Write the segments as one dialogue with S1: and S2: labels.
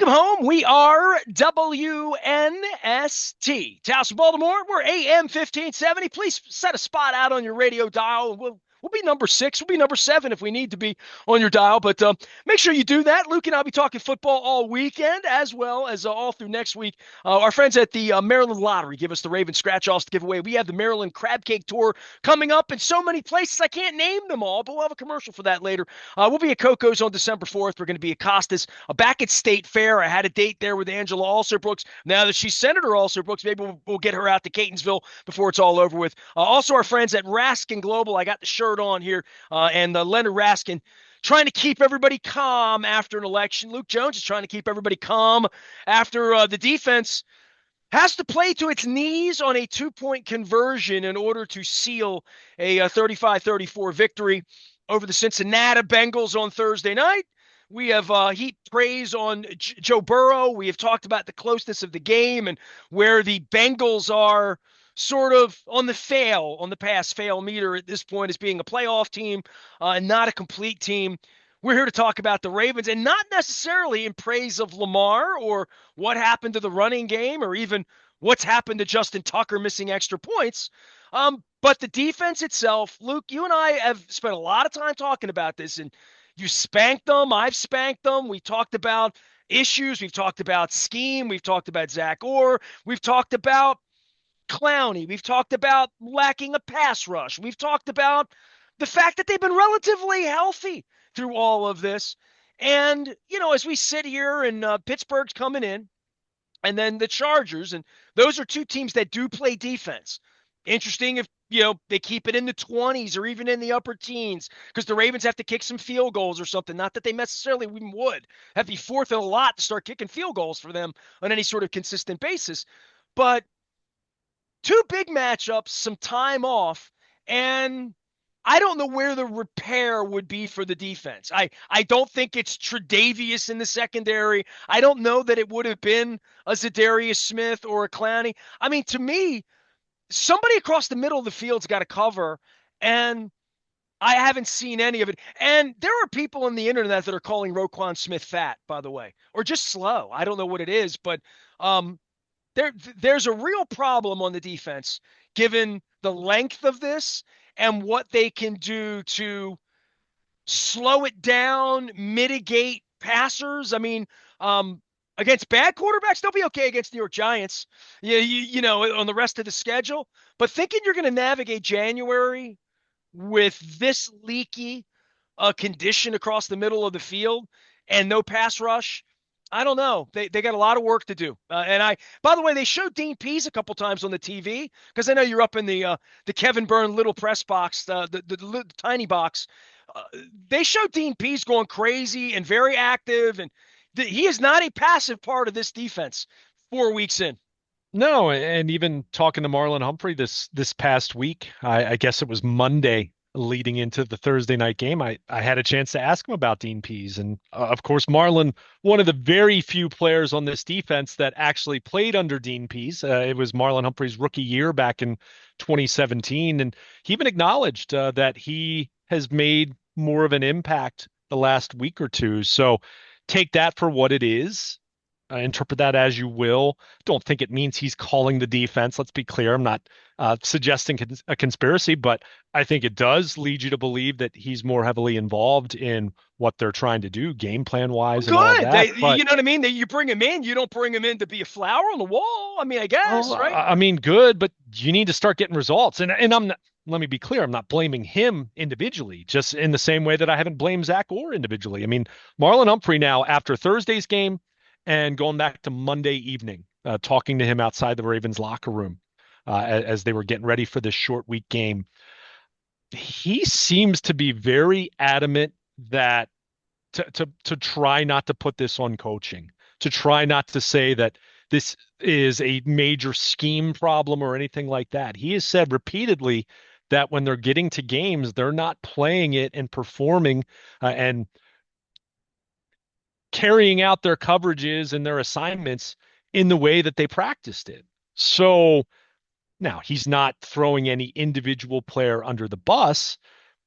S1: Welcome home. We are WNST. Towson, Baltimore. We're AM 1570. Please set a spot out on your radio dial. We'll be number 6. We'll be number 7 if we need to be on your dial. But make sure you do that. Luke and I'll be talking football all weekend as well as all through next week. Our friends at the Maryland Lottery give us the Raven scratch-offs to give away. We have the Maryland Crab Cake Tour coming up in so many places. I can't name them all, but we'll have a commercial for that later. We'll be at Coco's on December 4th. We're going to be at Costas back at State Fair. I had a date there with Angela Alserbrooks. Now that she's Senator Alserbrooks, maybe we'll get her out to Catonsville before it's all over with. Also, our friends at Raskin Global. I got the shirt on here, and Leonard Raskin trying to keep everybody calm after an election. Luke Jones is trying to keep everybody calm after the defense has to play to its knees on a 2-point conversion in order to seal a 35-34 victory over the Cincinnati Bengals on Thursday night. We have heaped praise on Joe Burrow. We have talked about the closeness of the game and where the Bengals are sort of on the pass-fail meter at this point as being a playoff team and not a complete team. We're here to talk about the Ravens, and not necessarily in praise of Lamar or what happened to the running game or even what's happened to Justin Tucker missing extra points. But the defense itself, Luke, you and I have spent a lot of time talking about this, and you spanked them. I've spanked them. We talked about issues. We've talked about scheme. We've talked about Zach Orr. We've talked about Clowney. We've talked about lacking a pass rush. We've talked about the fact that they've been relatively healthy through all of this. And, as we sit here and Pittsburgh's coming in, and then the Chargers, and those are two teams that do play defense. Interesting if, they keep it in the 20s or even in the upper teens because the Ravens have to kick some field goals or something. Not that they necessarily would have to be fourth and a lot to start kicking field goals for them on any sort of consistent basis. But two big matchups, some time off, and I don't know where the repair would be for the defense. I don't think it's Tre'Davious in the secondary. I don't know that it would have been a Zadarius Smith or a Clowney. I mean, to me, somebody across the middle of the field's got to cover, and I haven't seen any of it. And there are people on the internet that are calling Roquan Smith fat, by the way, or just slow. I don't know what it is, but there's a real problem on the defense given the length of this and what they can do to slow it down, mitigate passers. I mean, against bad quarterbacks, they'll be okay against New York Giants, on the rest of the schedule. But thinking you're going to navigate January with this leaky condition across the middle of the field and no pass rush, I don't know. They got a lot of work to do. By the way, they showed Dean Pease a couple times on the TV because I know you're up in the Kevin Byrne little press box, the tiny box. They showed Dean Pease going crazy and very active, and he is not a passive part of this defense 4 weeks in.
S2: No, and even talking to Marlon Humphrey this past week, I guess it was Monday leading into the Thursday night game, I had a chance to ask him about Dean Pease. And of course, Marlon, one of the very few players on this defense that actually played under Dean Pease. It was Marlon Humphrey's rookie year back in 2017. And he even acknowledged that he has made more of an impact the last week or two. So take that for what it is. Interpret that as you will. Don't think it means he's calling the defense. Let's be clear. I'm not suggesting a conspiracy, but I think it does lead you to believe that he's more heavily involved in what they're trying to do, game plan wise, and all that.
S1: You know what I mean? You bring him in. You don't bring him in to be a flower on the wall. I mean, I guess,
S2: well,
S1: right?
S2: I mean, good, but you need to start getting results. And I'm not. Let me be clear. I'm not blaming him individually, just in the same way that I haven't blamed Zach Orr individually. I mean, Marlon Humphrey now, after Thursday's game, and going back to Monday evening, talking to him outside the Ravens locker room as they were getting ready for this short week game, he seems to be very adamant that to try not to put this on coaching, to try not to say that this is a major scheme problem or anything like that. He has said repeatedly that when they're getting to games, they're not playing it and performing and carrying out their coverages and their assignments in the way that they practiced it. So now he's not throwing any individual player under the bus,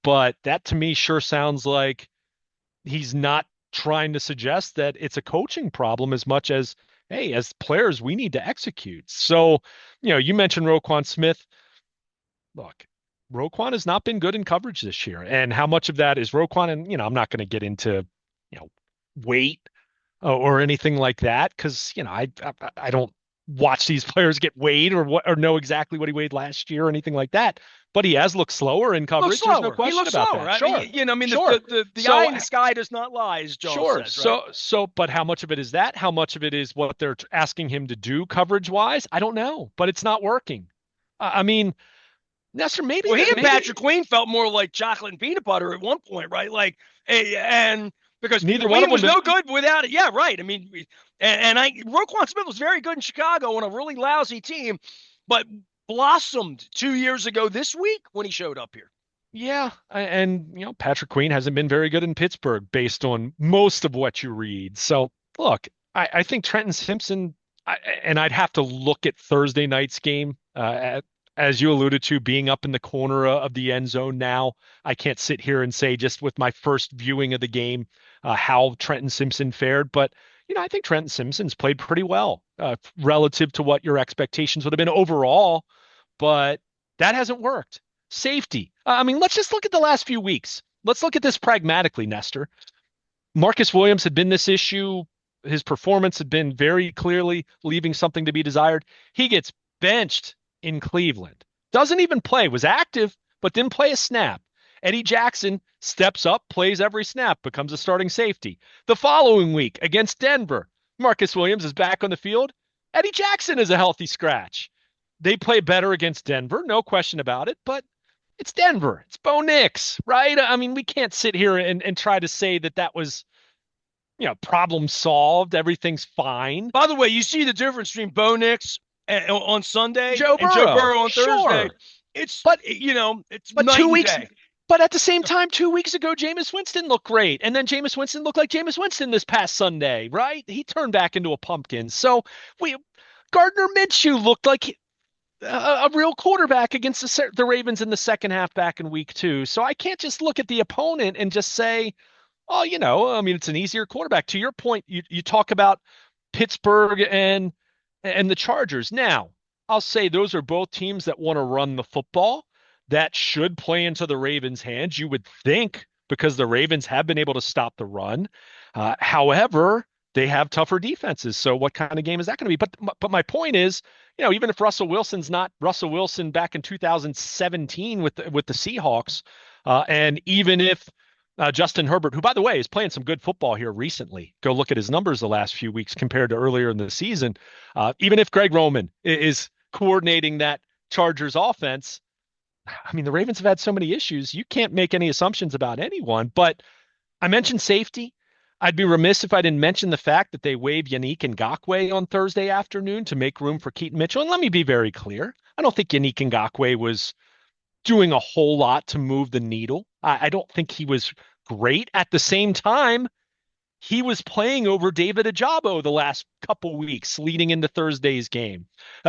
S2: but that to me sure sounds like he's not trying to suggest that it's a coaching problem as much as, hey, as players, we need to execute. So, you mentioned Roquan Smith. Look, Roquan has not been good in coverage this year. And how much of that is Roquan? And, I'm not going to get into, you know, weight or anything like that because, I don't watch these players get weighed or know exactly what he weighed last year or anything like that. But he has looked slower in
S1: Looks
S2: coverage. There's no
S1: slower. He
S2: question
S1: looks
S2: about
S1: slower.
S2: that.
S1: I mean,
S2: Sure.
S1: I mean,
S2: Sure.
S1: the eye
S2: So
S1: in the sky does not lie, as Jaws
S2: sure.
S1: says, right?
S2: But how much of it is that? How much of it is what they're asking him to do coverage wise? I don't know, but it's not working. I mean, Nestor, maybe
S1: Well, he
S2: that
S1: and
S2: maybe
S1: Patrick Queen felt more like chocolate and peanut butter at one point, right? Like, and because
S2: neither one
S1: Queen
S2: of
S1: was
S2: them
S1: no good without it. Yeah, right. I mean, Roquan Smith was very good in Chicago on a really lousy team, but blossomed 2 years ago this week when he showed up here.
S2: Yeah, and Patrick Queen hasn't been very good in Pittsburgh based on most of what you read. So look, I think Trenton Simpson, and I'd have to look at Thursday night's game, as you alluded to, being up in the corner of the end zone now. I can't sit here and say just with my first viewing of the game how Trenton Simpson fared, but I think Trenton Simpson's played pretty well relative to what your expectations would have been overall, but that hasn't worked. Safety. I mean, let's just look at the last few weeks. Let's look at this pragmatically, Nestor. Marcus Williams had been this issue. His performance had been very clearly leaving something to be desired. He gets benched in Cleveland. Doesn't even play, was active, but didn't play a snap. Eddie Jackson steps up, plays every snap, becomes a starting safety. The following week against Denver, Marcus Williams is back on the field. Eddie Jackson is a healthy scratch. They play better against Denver, no question about it, but it's Denver. It's Bo Nix, right? I mean, we can't sit here and try to say that that was, problem solved. Everything's fine.
S1: By the way, you see the difference between Bo Nix on Sunday
S2: Joe
S1: and Joe
S2: Burrow,
S1: Burrow on Thursday.
S2: sure.
S1: It's
S2: But
S1: it's
S2: but
S1: night
S2: two
S1: and
S2: weeks
S1: day.
S2: but at the same time, 2 weeks ago, Jameis Winston looked great. And then Jameis Winston looked like Jameis Winston this past Sunday, right? He turned back into a pumpkin. So we Gardner Minshew looked like a real quarterback against the Ravens in the second half back in week 2. So I can't just look at the opponent and just say, oh, I mean, it's an easier quarterback. To your point, you talk about Pittsburgh and the Chargers. Now, I'll say those are both teams that want to run the football. That should play into the Ravens' hands, you would think, because the Ravens have been able to stop the run. However, they have tougher defenses. So what kind of game is that going to be? But my point is, even if Russell Wilson's not Russell Wilson back in 2017 with the Seahawks, and even if Justin Herbert, who by the way is playing some good football here recently, go look at his numbers the last few weeks compared to earlier in the season. Even if Greg Roman is coordinating that Chargers offense, I mean, the Ravens have had so many issues. You can't make any assumptions about anyone. But I mentioned safety. I'd be remiss if I didn't mention the fact that they waived Yannick Ngakoue on Thursday afternoon to make room for Keaton Mitchell. And let me be very clear. I don't think Yannick Ngakoue was doing a whole lot to move the needle. I don't think he was great. At the same time, he was playing over David Ajabo the last couple weeks leading into Thursday's game.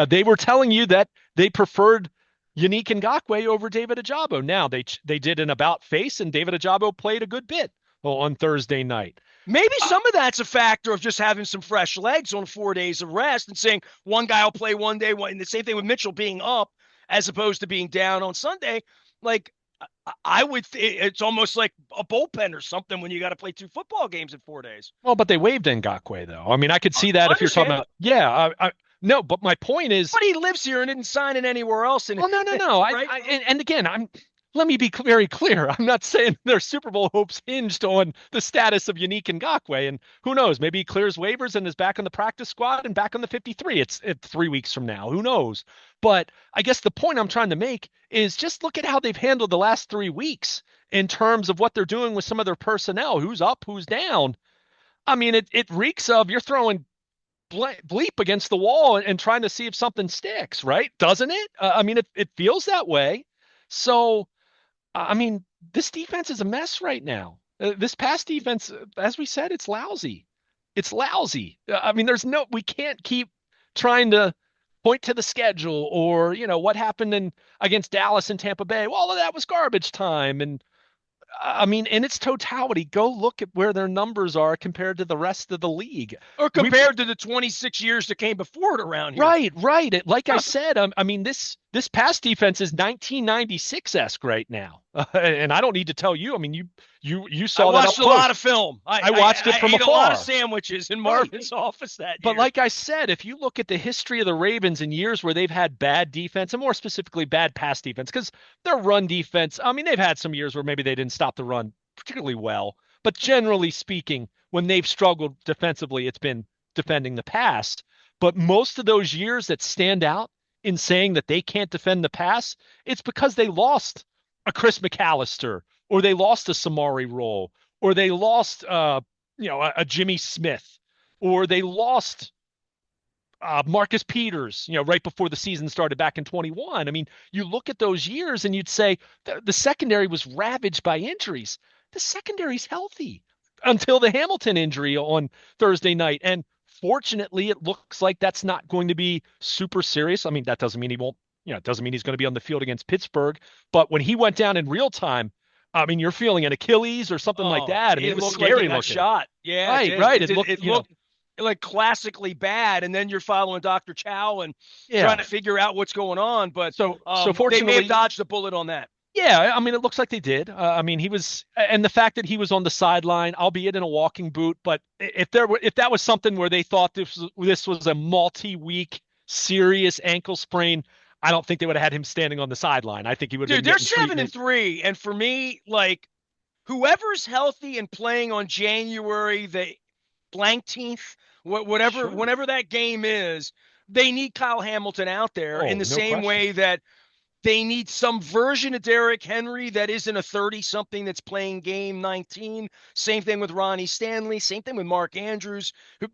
S2: They were telling you that they preferred Yannick Ngakoue over David Ajabo. Now they did an about face, and David Ajabo played a good bit on Thursday night.
S1: Maybe some of that's a factor of just having some fresh legs on 4 days of rest and saying one guy will play one day, and the same thing with Mitchell being up as opposed to being down on Sunday. Like I would, it's almost like a bullpen or something when you got to play 2 football games in 4 days.
S2: Well, but they waived Ngakoue though. I mean, I could see that if you're talking about, yeah. No, but my point is,
S1: but he lives here and didn't sign it anywhere else. And
S2: well, no.
S1: Right?
S2: And again, let me be very clear. I'm not saying their Super Bowl hopes hinged on the status of Yannick Ngakoue. And who knows? Maybe he clears waivers and is back on the practice squad and back on the 53. It's 3 weeks from now. Who knows? But I guess the point I'm trying to make is just look at how they've handled the last 3 weeks in terms of what they're doing with some of their personnel. Who's up? Who's down? I mean, it reeks of you're throwing bleep against the wall and trying to see if something sticks, right? Doesn't it? I mean, it feels that way. So, I mean, this defense is a mess right now. This pass defense, as we said, it's lousy. It's lousy. I mean, we can't keep trying to point to the schedule or, what happened against Dallas and Tampa Bay. Well, that was garbage time. And I mean, in its totality, go look at where their numbers are compared to the rest of the league.
S1: Or
S2: We've
S1: compared to the 26 years that came before it around here.
S2: Right, right. Like I said, I mean this pass defense is 1996-esque right now, and I don't need to tell you. I mean, you
S1: I
S2: saw that up
S1: watched a lot
S2: close.
S1: of film.
S2: I watched it
S1: I
S2: from
S1: ate a lot of
S2: afar.
S1: sandwiches in
S2: Right.
S1: Marvin's office that
S2: But
S1: year.
S2: like I said, if you look at the history of the Ravens in years where they've had bad defense, and more specifically bad pass defense, because their run defense, I mean, they've had some years where maybe they didn't stop the run particularly well. But generally speaking, when they've struggled defensively, it's been defending the pass. But most of those years that stand out in saying that they can't defend the pass, it's because they lost a Chris McAllister, or they lost a Samari Roll, or they lost a Jimmy Smith, or they lost Marcus Peters, right before the season started back in 21. I mean, you look at those years and you'd say the secondary was ravaged by injuries. The secondary's healthy until the Hamilton injury on Thursday night. And fortunately, it looks like that's not going to be super serious. I mean, that doesn't mean he won't, it doesn't mean he's going to be on the field against Pittsburgh. But when he went down in real time, I mean, you're feeling an Achilles or something like
S1: Oh,
S2: that. I mean, it
S1: it
S2: was
S1: looked like he
S2: scary
S1: got
S2: looking.
S1: shot. Yeah, it
S2: Right,
S1: did.
S2: right. It looked,
S1: It looked like classically bad, and then you're following Dr. Chow and trying
S2: yeah.
S1: to figure out what's going on. But
S2: So
S1: they may have
S2: fortunately,
S1: dodged a bullet on that.
S2: yeah, I mean, it looks like they did. I mean, and the fact that he was on the sideline, albeit in a walking boot, but if that was something where they thought this was a multi-week serious ankle sprain, I don't think they would have had him standing on the sideline. I think he would have
S1: Dude,
S2: been
S1: they're
S2: getting
S1: 7 and
S2: treatment.
S1: 3, and for me, like whoever's healthy and playing on January the blank whatever
S2: Sure.
S1: whenever that game is, they need Kyle Hamilton out there in
S2: Oh,
S1: the
S2: no
S1: same
S2: question.
S1: way that they need some version of Derrick Henry that isn't a 30 something that's playing game 19. Same thing with Ronnie Stanley. Same thing with Mark Andrews. Who,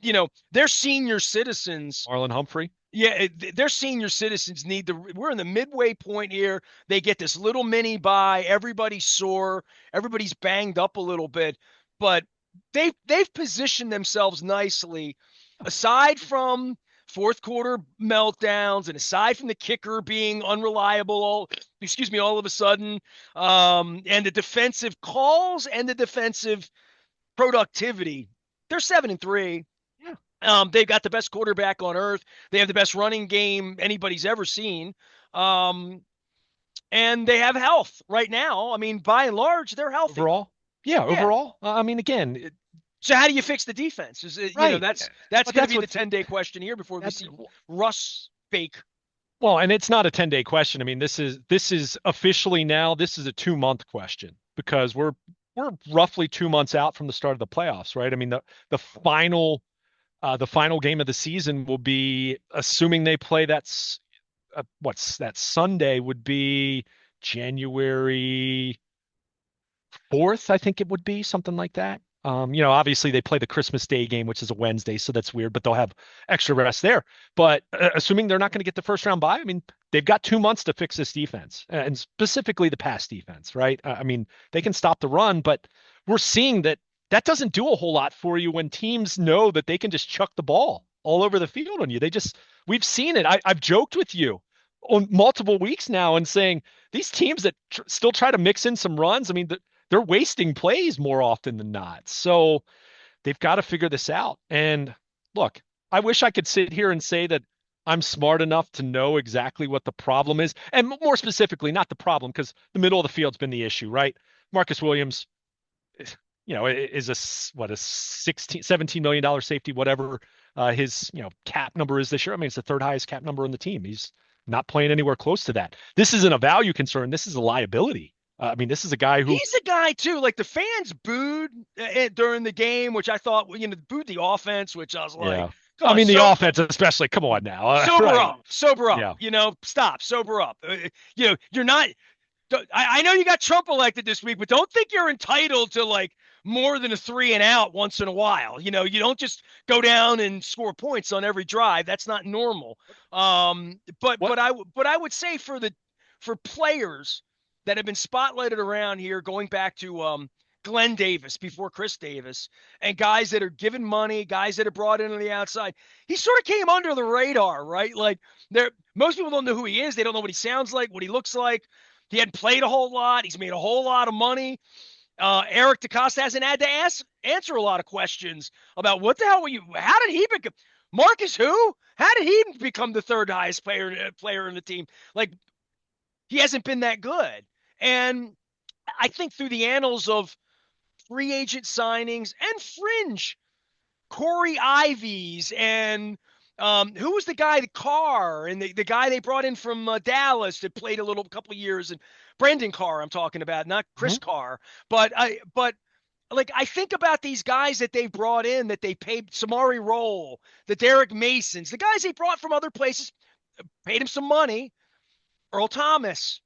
S1: they're senior citizens.
S2: Marlon Humphrey.
S1: Yeah, their senior citizens need we're in the midway point here. They get this little mini bye. Everybody's sore. Everybody's banged up a little bit, but they've positioned themselves nicely. Aside from fourth quarter meltdowns and aside from the kicker being unreliable, all of a sudden, and the defensive calls and the defensive productivity, they're 7 and 3.
S2: Yeah.
S1: They've got the best quarterback on earth. They have the best running game anybody's ever seen. And they have health right now. I mean, by and large, they're healthy.
S2: Overall. Yeah,
S1: Yeah.
S2: overall. I mean, again,
S1: So how do you fix the defense? Is it,
S2: right.
S1: that's
S2: But
S1: going to
S2: that's
S1: be the
S2: what
S1: 10-day question here before we
S2: that's
S1: see Russ fake.
S2: Well, and it's not a 10-day question. I mean, this is officially now, this is a 2-month question because we're roughly 2 months out from the start of the playoffs, right? I mean, the final game of the season will be, assuming they play what's that Sunday, would be January 4th, I think it would be something like that. Obviously they play the Christmas Day game, which is a Wednesday, so that's weird, but they'll have extra rest there. But assuming they're not going to get the first round bye, I mean, they've got 2 months to fix this defense, and specifically the pass defense, right? I mean, they can stop the run, but we're seeing that doesn't do a whole lot for you when teams know that they can just chuck the ball all over the field on you. We've seen it. I've joked with you on multiple weeks now and saying these teams that still try to mix in some runs, I mean, they're wasting plays more often than not. So they've got to figure this out. And look, I wish I could sit here and say that I'm smart enough to know exactly what the problem is. And more specifically, not the problem, because the middle of the field's been the issue, right? Marcus Williams, is a 16, $17 million safety, whatever his, cap number is this year. I mean, it's the third highest cap number on the team. He's not playing anywhere close to that. This isn't a value concern. This is a liability. I mean, this is a guy who
S1: He's a guy too. Like the fans booed during the game, which I thought, booed the offense, which I was like,
S2: yeah.
S1: come
S2: I
S1: on,
S2: mean, the offense, especially. Come on now.
S1: sober
S2: Right.
S1: up, sober up.
S2: Yeah.
S1: Stop, sober up. You're not. I know you got Trump elected this week, but don't think you're entitled to like more than a 3 and out once in a while. You don't just go down and score points on every drive. That's not normal. But
S2: What?
S1: I would say for players that have been spotlighted around here, going back to Glenn Davis before Chris Davis, and guys that are given money, guys that are brought in on the outside, he sort of came under the radar, right? Like most people don't know who he is. They don't know what he sounds like, what he looks like. He hadn't played a whole lot. He's made a whole lot of money. Eric DeCosta hasn't had to answer a lot of questions about what the hell were you? How did he become Marcus? Who? How did he become the third highest player in the team? Like he hasn't been that good. And I think through the annals of free agent signings and fringe Corey Ivies and who was the guy, the Carr, and the guy they brought in from Dallas that played a little couple of years, and Brendan Carr, I'm talking about, not Chris
S2: Mhm.
S1: Carr, but like I think about these guys that they brought in that they paid Samari Roll, the Derek Masons, the guys they brought from other places, paid him some money. Earl Thomas,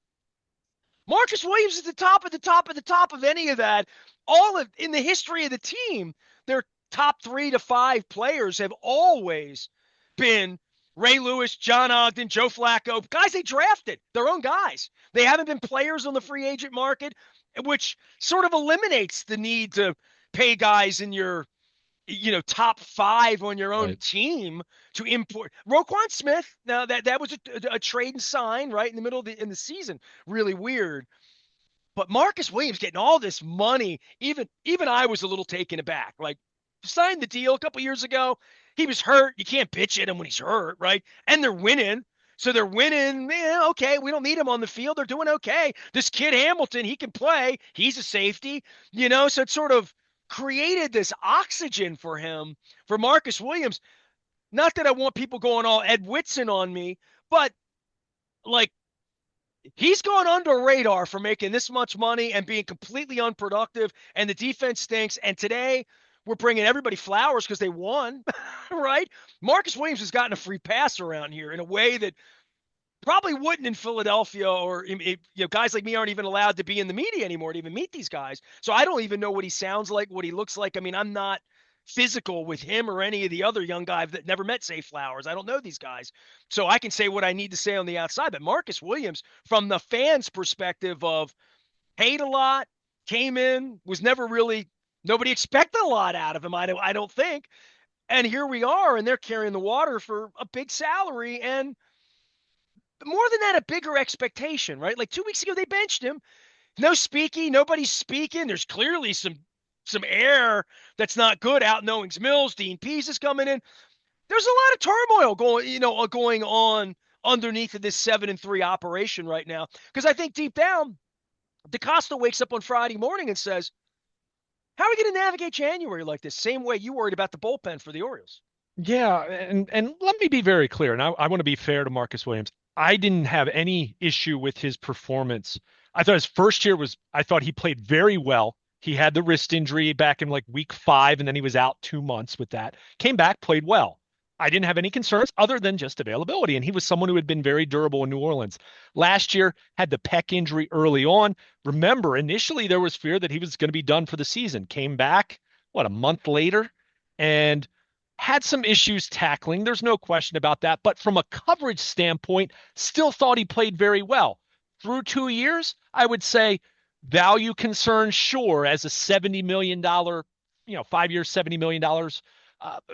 S1: Marcus Williams is the top of the top of the top of any of that. All of in the history of the team, their top 3 to 5 players have always been Ray Lewis, John Ogden, Joe Flacco, guys they drafted, their own guys. They haven't been players on the free agent market, which sort of eliminates the need to pay guys in your top 5 on your own
S2: Right.
S1: team to import Roquan Smith. Now that was a trade and sign right in the middle of in the season. Really weird. But Marcus Williams getting all this money, even I was a little taken aback. Like signed the deal a couple years ago. He was hurt. You can't bitch at him when he's hurt, right? And they're winning. So they're winning. Yeah, okay, we don't need him on the field. They're doing okay. This kid Hamilton, he can play. He's a safety, so it sort of created this oxygen for him, for Marcus Williams. Not that I want people going all Ed Whitson on me, but like he's gone under radar for making this much money and being completely unproductive, and the defense stinks. And today we're bringing everybody flowers because they won, right? Marcus Williams has gotten a free pass around here in a way that probably wouldn't in Philadelphia, or guys like me aren't even allowed to be in the media anymore to even meet these guys. So I don't even know what he sounds like, what he looks like. I mean, I'm not physical with him or any of the other young guys that never met Say Flowers. I don't know these guys. So I can say what I need to say on the outside. But Marcus Williams, from the fans' perspective of paid a lot, came in, was never really, nobody expected a lot out of him, I don't think. And here we are, and they're carrying the water for a big salary. And more than that, a bigger expectation, right? Like 2 weeks ago, they benched him. No speaking, nobody's speaking. There's clearly some air that's not good out in Owings Mills. Dean Pease is coming in. There's a lot of turmoil going on underneath of this 7-3 operation right now. Because I think deep down, DeCosta wakes up on Friday morning and says, "How are we going to navigate January like this? Same way you worried about the bullpen for the Orioles."
S2: Yeah, and let me be very clear, and I want to be fair to Marcus Williams. I didn't have any issue with his performance. I thought his first year I thought he played very well. He had the wrist injury back in like week 5, and then he was out 2 months with that. Came back, played well. I didn't have any concerns other than just availability, and he was someone who had been very durable in New Orleans. Last year, had the pec injury early on. Remember, initially there was fear that he was going to be done for the season. Came back, what, a month later, and had some issues tackling. There's no question about that. But from a coverage standpoint, still thought he played very well. Through 2 years, I would say value concern, sure, as a $70 million, 5 years, $70 million,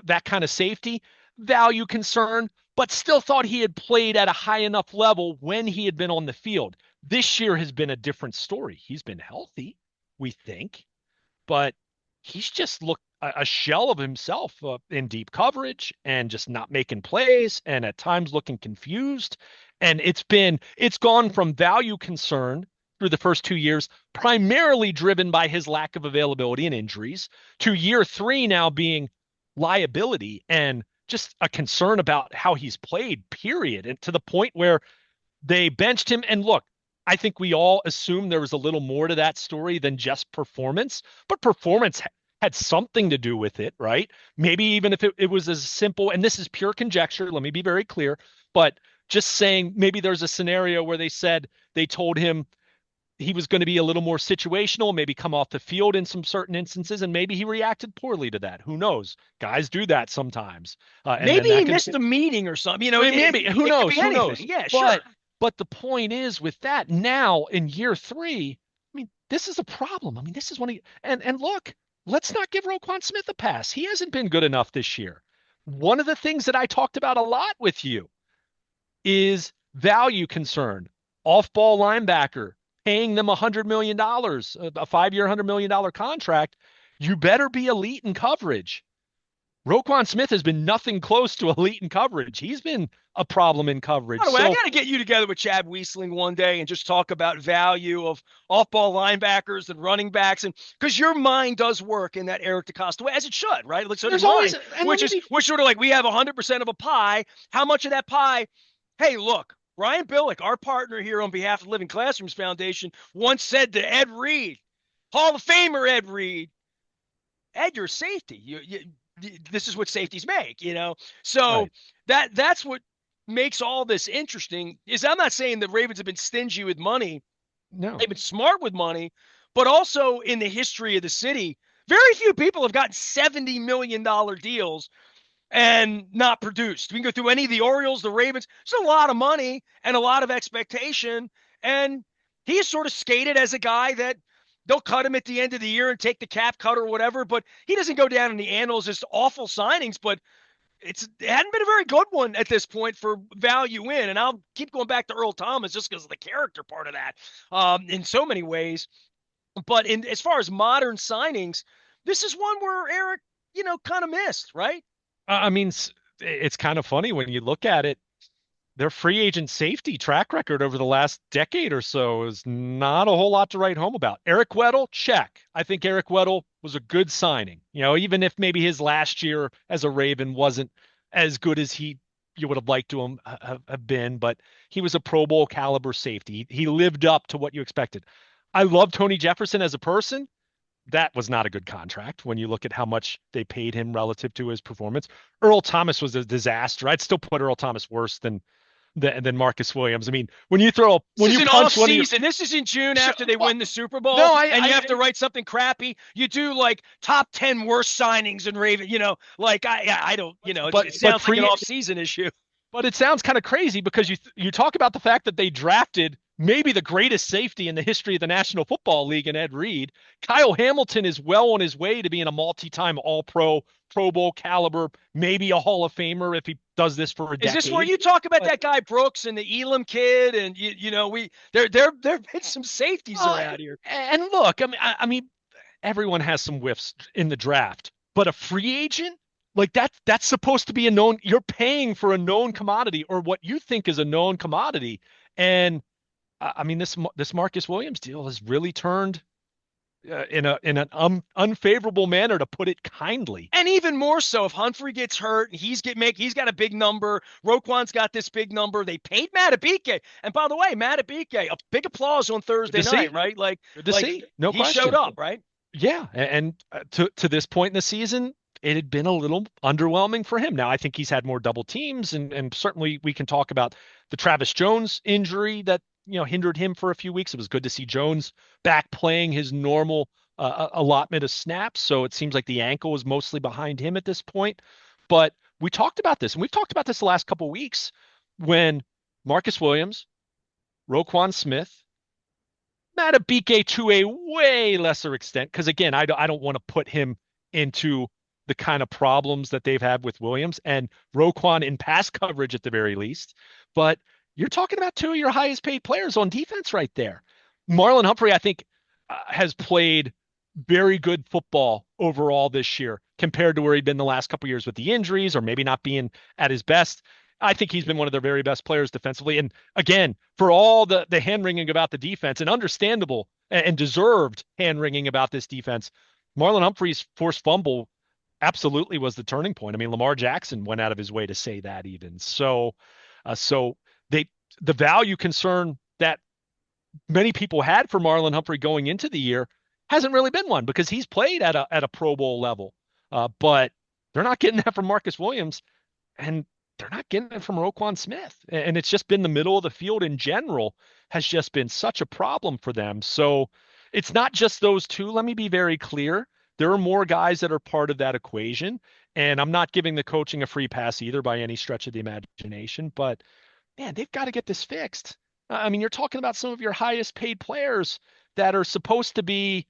S2: that kind of safety, value concern, but still thought he had played at a high enough level when he had been on the field. This year has been a different story. He's been healthy, we think, but he's just looked a shell of himself in deep coverage and just not making plays and at times looking confused. And it's gone from value concern through the first 2 years, primarily driven by his lack of availability and injuries, to year 3 now being liability and just a concern about how he's played, period. And to the point where they benched him. And look, I think we all assumed there was a little more to that story than just performance, but performance had something to do with it, right? Maybe even if it was as simple, and this is pure conjecture, let me be very clear, but just saying maybe there's a scenario where they told him he was going to be a little more situational, maybe come off the field in some certain instances, and maybe he reacted poorly to that. Who knows? Guys do that sometimes. And then
S1: Maybe he
S2: that can,
S1: missed a meeting or something.
S2: maybe, who
S1: it could
S2: knows?
S1: be
S2: Who
S1: anything.
S2: knows?
S1: Yeah, sure.
S2: But the point is with that now in year 3, I mean, this is a problem. I mean, this is and look, let's not give Roquan Smith a pass. He hasn't been good enough this year. One of the things that I talked about a lot with you is value concern, off ball linebacker. paying them $100 million, a 5-year, $100 million contract. You better be elite in coverage. Roquan Smith has been nothing close to elite in coverage. He's been a problem in
S1: By
S2: coverage.
S1: the way, I
S2: So
S1: got to get you together with Chad Wiesling one day and just talk about value of off-ball linebackers and running backs, and because your mind does work in that Eric DeCosta way, as it should, right? Like so does
S2: there's always,
S1: mine,
S2: and let
S1: which
S2: me
S1: is
S2: be,
S1: which sort of like we have 100% of a pie. How much of that pie? Hey, look, Brian Billick, our partner here on behalf of Living Classrooms Foundation, once said to Ed Reed, Hall of Famer Ed Reed, Ed, you're safety. This is what safeties make, you know. So
S2: right.
S1: that's what makes all this interesting. Is I'm not saying the Ravens have been stingy with money;
S2: No.
S1: they've been smart with money, but also in the history of the city, very few people have gotten $70 million deals and not produced. We can go through any of the Orioles, the Ravens. It's a lot of money and a lot of expectation. And he's sort of skated as a guy that they'll cut him at the end of the year and take the cap cut or whatever. But he doesn't go down in the annals as awful signings, but it hadn't been a very good one at this point for value in. And I'll keep going back to Earl Thomas just because of the character part of that in so many ways. But in as far as modern signings, this is one where Eric, kind of missed, right?
S2: I mean, it's kind of funny when you look at it. Their free agent safety track record over the last decade or so is not a whole lot to write home about. Eric Weddle, check. I think Eric Weddle was a good signing. Even if maybe his last year as a Raven wasn't as good as you would have liked to him have been, but he was a Pro Bowl caliber safety. He lived up to what you expected. I love Tony Jefferson as a person. That was not a good contract when you look at how much they paid him relative to his performance. Earl Thomas was a disaster. I'd still put Earl Thomas worse than Marcus Williams. I mean,
S1: This
S2: when
S1: is
S2: you
S1: an off
S2: punch one of your
S1: season. This is in June
S2: sure,
S1: after they
S2: well,
S1: win the Super Bowl,
S2: no,
S1: and you have to write something crappy. You do like top 10 worst signings in Raven. Like I don't. It
S2: but
S1: sounds like an
S2: free
S1: off season issue.
S2: But it sounds kind of crazy because you talk about the fact that they drafted maybe the greatest safety in the history of the National Football League in Ed Reed. Kyle Hamilton is well on his way to being a multi-time All-Pro, Pro Bowl caliber, maybe a Hall of Famer if he does this for a
S1: Is this where
S2: decade.
S1: you talk about
S2: But
S1: that guy Brooks and the Elam kid, and we there've been some safeties
S2: uh,
S1: around here.
S2: and look, I mean, everyone has some whiffs in the draft, but a free agent like that's supposed to be a known. You're paying for a known commodity or what you think is a known commodity, and I mean this Marcus Williams deal has really turned in an unfavorable manner, to put it kindly.
S1: And even more so if Humphrey gets hurt and he's got a big number. Roquan's got this big number. They paid Matabike. And by the way, Matabike, a big applause on
S2: Good
S1: Thursday
S2: to see.
S1: night, right?
S2: Good to
S1: Like
S2: see. No
S1: he showed
S2: question.
S1: up, right?
S2: Yeah, and to this point in the season, it had been a little underwhelming for him. Now, I think he's had more double teams, and certainly we can talk about the Travis Jones injury that hindered him for a few weeks. It was good to see Jones back playing his normal allotment of snaps. So it seems like the ankle is mostly behind him at this point. But we talked about this, and we've talked about this the last couple of weeks when Marcus Williams, Roquan Smith, Matabike to a way lesser extent, because again, I don't want to put him into the kind of problems that they've had with Williams and Roquan in pass coverage at the very least. But you're talking about two of your highest paid players on defense right there. Marlon Humphrey, I think, has played very good football overall this year compared to where he'd been the last couple of years with the injuries or maybe not being at his best. I think he's been one of their very best players defensively. And again, for all the hand wringing about the defense, and understandable and deserved hand wringing about this defense, Marlon Humphrey's forced fumble absolutely was the turning point. I mean, Lamar Jackson went out of his way to say that even. So they the value concern that many people had for Marlon Humphrey going into the year hasn't really been one, because he's played at a Pro Bowl level. But they're not getting that from Marcus Williams, and they're not getting it from Roquan Smith. And it's just been the middle of the field in general has just been such a problem for them. So it's not just those two. Let me be very clear. There are more guys that are part of that equation. And I'm not giving the coaching a free pass either by any stretch of the imagination, but man, they've got to get this fixed. I mean, you're talking about some of your highest paid players that are supposed to be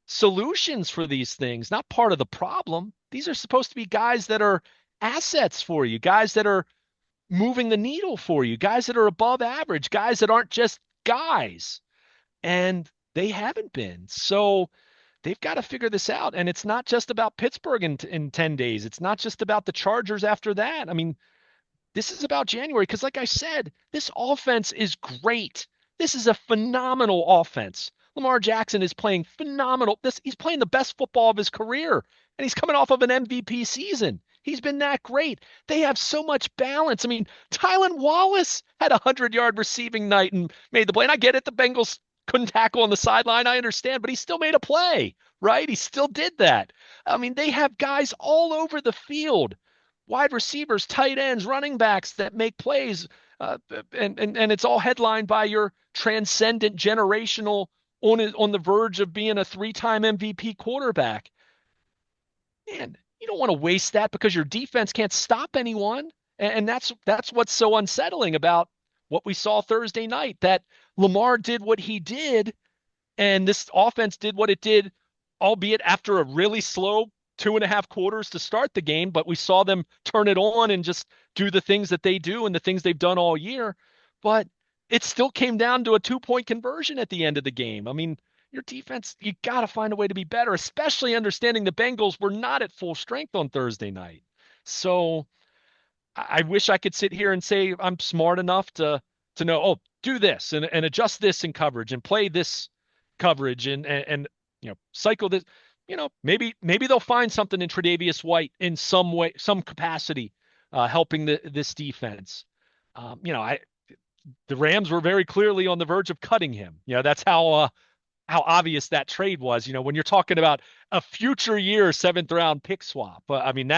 S2: solutions for these things, not part of the problem. These are supposed to be guys that are assets for you, guys that are moving the needle for you, guys that are above average, guys that aren't just guys. and they haven't been. So they've got to figure this out. And it's not just about Pittsburgh in 10 days. It's not just about the Chargers after that. I mean, this is about January because, like I said, this offense is great. This is a phenomenal offense. Lamar Jackson is playing phenomenal. He's playing the best football of his career, and he's coming off of an MVP season. He's been that great. They have so much balance. I mean, Tylan Wallace had a 100-yard receiving night and made the play. And I get it, the Bengals couldn't tackle on the sideline. I understand, but he still made a play, right? He still did that. I mean, they have guys all over the field, wide receivers, tight ends, running backs that make plays, uh, and it's all headlined by your transcendent generational on the verge of being a three-time MVP quarterback. Man, you don't want to waste that because your defense can't stop anyone, and that's what's so unsettling about what we saw Thursday night. That Lamar did what he did, and this offense did what it did, albeit after a really slow 2.5 quarters to start the game. But we saw them turn it on and just do the things that they do and the things they've done all year. But it still came down to a 2-point conversion at the end of the game. I mean, your defense, you got to find a way to be better, especially understanding the Bengals were not at full strength on Thursday night. So I wish I could sit here and say I'm smart enough to know, oh, do this and adjust this in coverage and play this coverage and cycle this. Maybe they'll find something in Tre'Davious White in some way, some capacity, helping this defense. I the Rams were very clearly on the verge of cutting him. That's how obvious that trade was. When you're talking about a future year 7th round pick swap, I mean,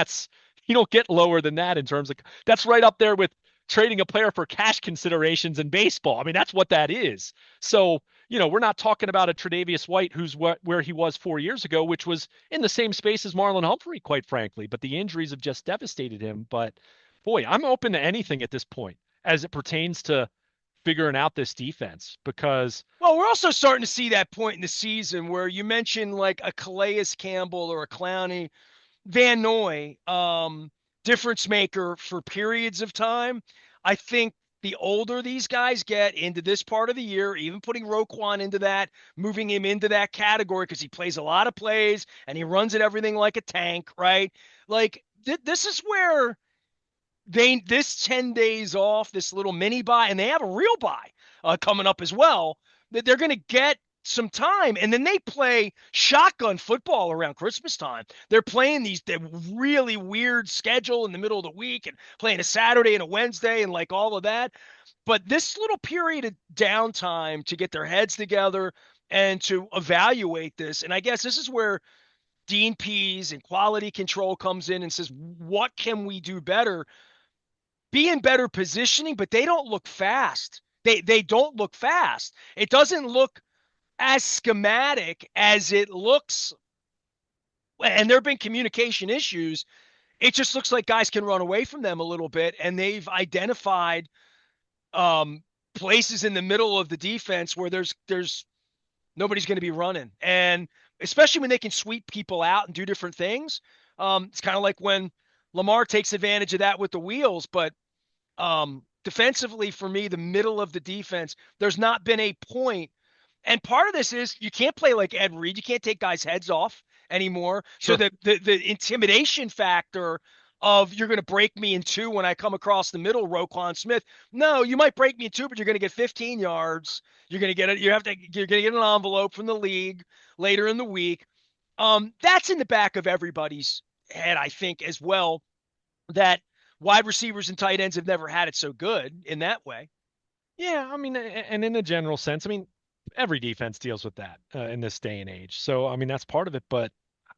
S2: you don't get lower than that in terms of that's right up there with trading a player for cash considerations in baseball. I mean, that's what that is. So, we're not talking about a Tre'Davious White who's where he was 4 years ago, which was in the same space as Marlon Humphrey, quite frankly. But the injuries have just devastated him. But boy, I'm open to anything at this point as it pertains to figuring out this defense because
S1: Well, we're also starting to see that point in the season where you mentioned like a Calais Campbell or a Clowney, Van Noy, difference maker for periods of time. I think the older these guys get into this part of the year, even putting Roquan into that, moving him into that category because he plays a lot of plays and he runs at everything like a tank, right? Like this is where this 10 days off, this little mini buy, and they have a real buy coming up as well, that they're going to get some time, and then they play shotgun football around Christmas time. They're playing the really weird schedule in the middle of the week and playing a Saturday and a Wednesday and like all of that. But this little period of downtime to get their heads together and to evaluate this, and I guess this is where Dean Pease and quality control comes in and says, what can we do better? Be in better positioning, but they don't look fast. They don't look fast. It doesn't look as schematic as it looks, and there have been communication issues. It just looks like guys can run away from them a little bit, and they've identified places in the middle of the defense where there's nobody's going to be running, and especially when they can sweep people out and do different things. It's kind of like when Lamar takes advantage of that with the wheels, but defensively for me, the middle of the defense, there's not been a point. And part of this is you can't play like Ed Reed. You can't take guys' heads off anymore.
S2: sure.
S1: So the intimidation factor of you're going to break me in two when I come across the middle, Roquan Smith. No, you might break me in two, but you're going to get 15 yards. You're going to get it. You're going to get an envelope from the league later in the week. That's in the back of everybody's head, I think, as well, that wide receivers and tight ends have never had it so good in that way.
S2: Yeah, I mean, and in a general sense, I mean, every defense deals with that in this day and age. So, I mean, that's part of it. But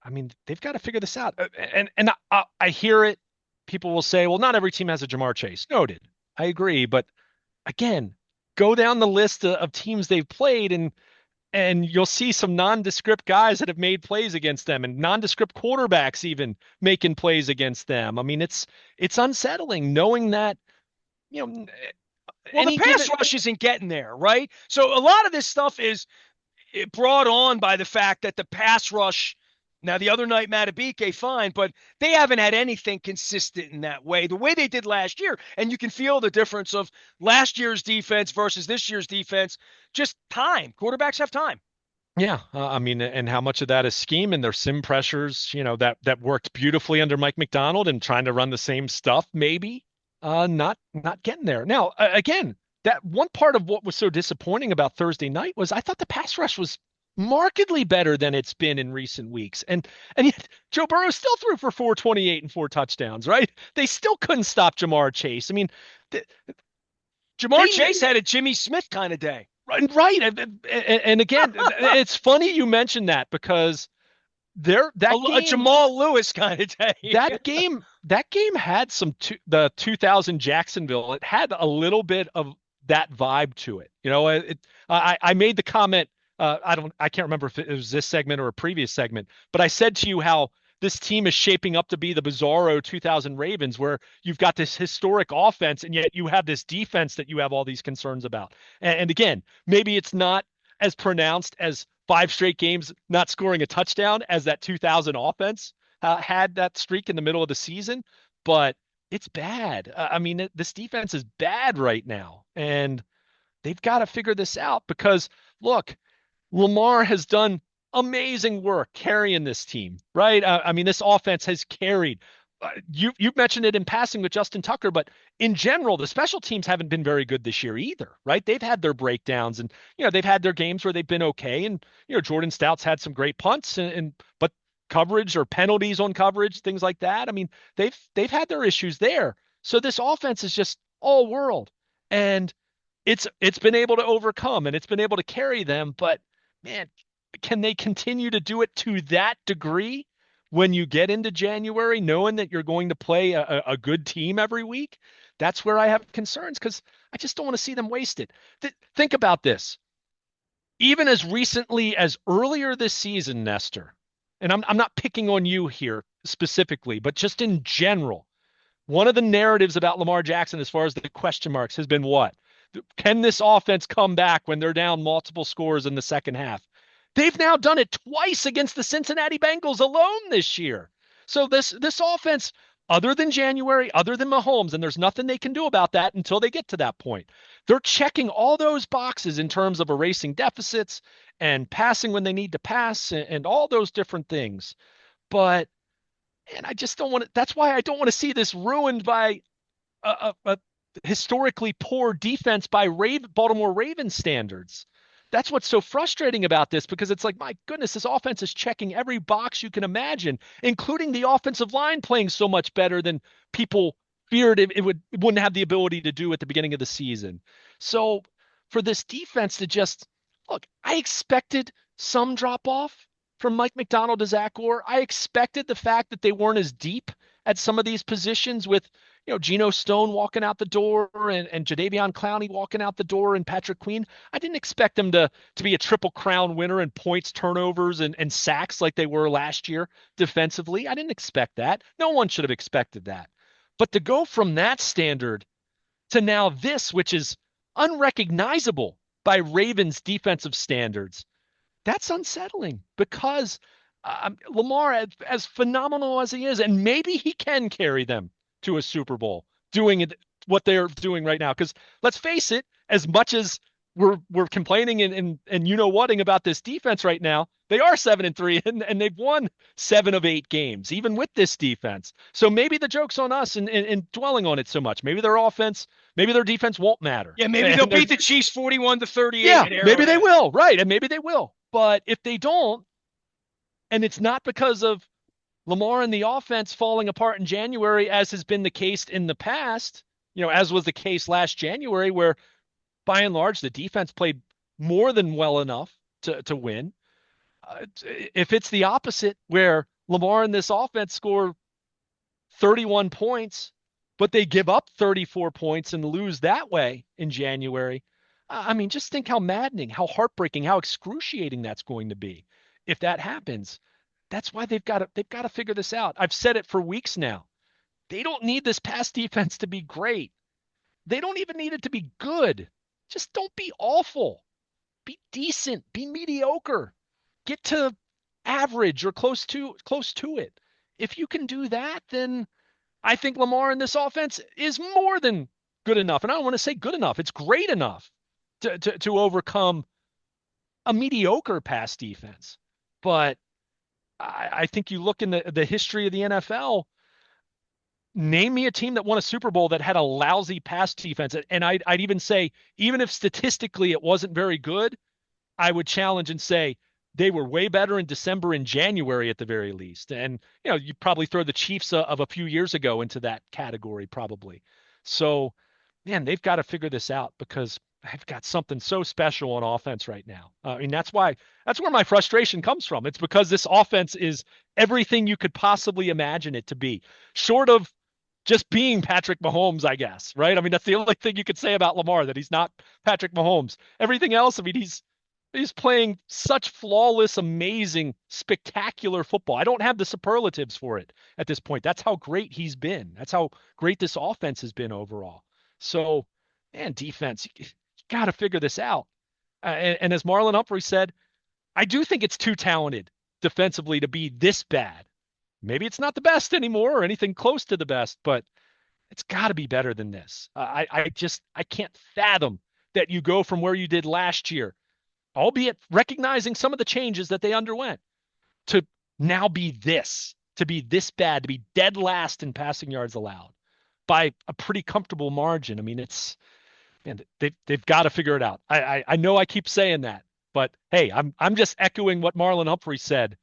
S2: I mean, they've got to figure this out. And I hear it. People will say, well, not every team has a Jamar Chase. Noted. I agree. But again, go down the list of teams they've played and you'll see some nondescript guys that have made plays against them and nondescript quarterbacks even making plays against them. I mean, it's unsettling knowing that, you know,
S1: Well, the
S2: any
S1: pass
S2: given
S1: rush isn't getting there, right? So a lot of this stuff is brought on by the fact that the pass rush Now, the other night, Matabike, fine, but they haven't had anything consistent in that way, the way they did last year. And you can feel the difference of last year's defense versus this year's defense. Just time. Quarterbacks have time.
S2: Yeah, I mean, and how much of that is scheme and their sim pressures, that worked beautifully under Mike McDonald and trying to run the same stuff, maybe, not getting there. Now, again, that one part of what was so disappointing about Thursday night was I thought the pass rush was markedly better than it's been in recent weeks, and yet Joe Burrow still threw for 428 and 4 touchdowns, right? They still couldn't stop Jamar Chase. I mean, th-
S1: Jamar
S2: they
S1: Chase had a Jimmy Smith kind of day.
S2: right, and again, it's funny you mentioned that because there that
S1: A
S2: game
S1: Jamal Lewis kind of day.
S2: that game had the 2000 Jacksonville. It had a little bit of that vibe to it. I made the comment. I can't remember if it was this segment or a previous segment, but I said to you how this team is shaping up to be the bizarro 2000 Ravens, where you've got this historic offense and yet you have this defense that you have all these concerns about. And again, maybe it's not as pronounced as 5 straight games not scoring a touchdown as that 2000 offense had that streak in the middle of the season, but it's bad. I mean, this defense is bad right now, and they've got to figure this out because look, Lamar has done amazing work carrying this team, right? I mean, this offense has carried. You've mentioned it in passing with Justin Tucker, but in general, the special teams haven't been very good this year either, right? They've had their breakdowns, and they've had their games where they've been okay, and Jordan Stout's had some great punts, and but coverage or penalties on coverage, things like that. I mean, they've had their issues there. So this offense is just all world, and it's been able to overcome and it's been able to carry them, but man, can they continue to do it to that degree when you get into January, knowing that you're going to play a good team every week? That's where I have concerns because I just don't want to see them waste it. Think about this. Even as recently as earlier this season, Nestor, and I'm not picking on you here specifically, but just in general, one of the narratives about Lamar Jackson, as far as the question marks, has been what? Can this offense come back when they're down multiple scores in the second half? They've now done it twice against the Cincinnati Bengals alone this year. So this offense, other than January, other than Mahomes, and there's nothing they can do about that until they get to that point. They're checking all those boxes in terms of erasing deficits and passing when they need to pass and all those different things. But and I just don't want to. That's why I don't want to see this ruined by a historically poor defense by Baltimore Ravens standards. That's what's so frustrating about this because it's like, my goodness, this offense is checking every box you can imagine, including the offensive line playing so much better than people feared it wouldn't have the ability to do at the beginning of the season. So for this defense to just look, I expected some drop off from Mike McDonald to Zach Orr. I expected the fact that they weren't as deep at some of these positions with Geno Stone walking out the door and Jadeveon Clowney walking out the door and Patrick Queen. I didn't expect them to be a triple crown winner in points, turnovers, and sacks like they were last year defensively. I didn't expect that. No one should have expected that. But to go from that standard to now this, which is unrecognizable by Ravens defensive standards, that's unsettling because Lamar, as phenomenal as he is, and maybe he can carry them to a Super Bowl doing it, what they're doing right now. Because let's face it, as much as we're complaining and whating about this defense right now, they are 7-3 and they've won 7 of 8 games, even with this defense. So maybe the joke's on us in dwelling on it so much. Maybe their offense, maybe their defense won't matter.
S1: Yeah, maybe they'll beat the Chiefs 41-38.
S2: Yeah, maybe they will. Right, and maybe they will. But if they don't, and it's not because of Lamar and the offense falling apart in January, as has been the case in the past, as was the case last January, where by and large the defense played more than well enough to win. If it's the opposite, where Lamar and this offense score 31 points, but they give up 34 points and lose that way in January, I mean, just think how maddening, how heartbreaking, how excruciating that's going to be if that happens. That's why they've got to figure this out. I've said it for weeks now. They don't need this pass defense to be great. They don't even need it to be good. Just don't be awful. Be decent. Be mediocre. Get to average or close to it. If you can do that, then I think Lamar in this offense is more than good enough. And I don't want to say good enough. It's great enough to overcome a mediocre pass defense. But I think you look in the history of the NFL, name me a team that won a Super Bowl that had a lousy pass defense. And I'd even say, even if statistically it wasn't very good, I would challenge and say they were way better in December and January at the very least. And, you probably throw the Chiefs of a few years ago into that category, probably. So, man, they've got to figure this out because I've got something so special on offense right now. I mean, that's where my frustration comes from. It's because this offense is everything you could possibly imagine it to be, short of just being Patrick Mahomes, I guess, right? I mean, that's the only thing you could say about Lamar, that he's not Patrick Mahomes. Everything else, I mean, he's playing such flawless, amazing, spectacular football. I don't have the superlatives for it at this point. That's how great he's been. That's how great this offense has been overall. So, man, defense, you got to figure this out. And as Marlon Humphrey said, I do think it's too talented defensively to be this bad. Maybe it's not the best anymore or anything close to the best, but it's got to be better than this. I can't fathom that you go from where you did last year, albeit recognizing some of the changes that they underwent, to now to be this bad, to be dead last in passing yards allowed by a pretty comfortable margin. I mean, man, they've got to figure it out. I know I keep saying that, but hey, I'm just echoing what Marlon Humphrey said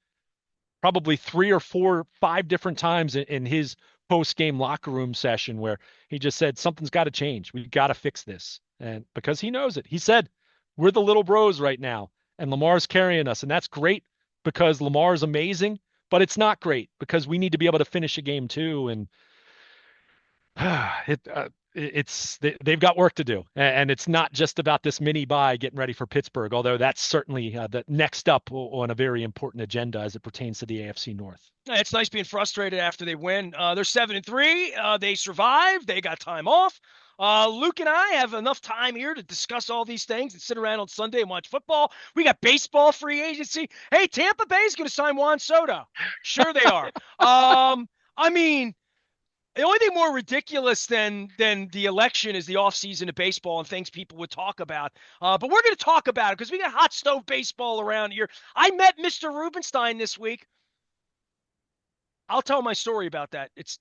S2: probably 3 or 4, 5 different times in his post-game locker room session, where he just said something's got to change. We've got to fix this. And because he knows it, he said, we're the little bros right now, and Lamar's carrying us. And that's great because Lamar's amazing, but it's not great because we need to be able to finish a game too. And they've got work to do, and it's not just about this mini bye getting ready for Pittsburgh, although that's certainly the next up on a very important agenda as it pertains to the AFC North.
S1: It's nice being frustrated after they win. They're 7-3. They survived. They got time off. Luke and I have enough time here to discuss all these things and sit around on Sunday and watch football. We got baseball free agency. Hey, Tampa Bay's going to sign Juan Soto. Sure they are. I mean, the only thing more ridiculous than the election is the offseason of baseball and things people would talk about. But we're going to talk about it because we got hot stove baseball around here. I met Mr. Rubenstein this week. I'll tell my story about that. It's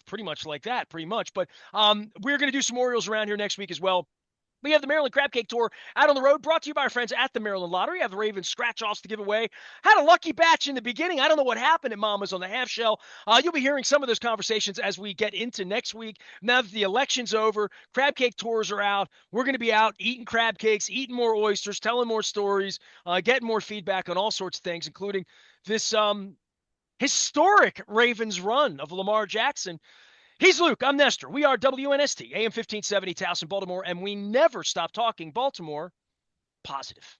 S1: pretty much like that, pretty much. But we're going to do some Orioles around here next week as well. We have the Maryland Crab Cake Tour out on the road, brought to you by our friends at the Maryland Lottery. I have the Ravens scratch-offs to give away. Had a lucky batch in the beginning. I don't know what happened at Mama's on the half shell. You'll be hearing some of those conversations as we get into next week. Now that the election's over, Crab Cake Tours are out. We're going to be out eating crab cakes, eating more oysters, telling more stories, getting more feedback on all sorts of things, including this historic Ravens run of Lamar Jackson. He's Luke. I'm Nestor. We are WNST, AM 1570, Towson, Baltimore, and we never stop talking Baltimore positive.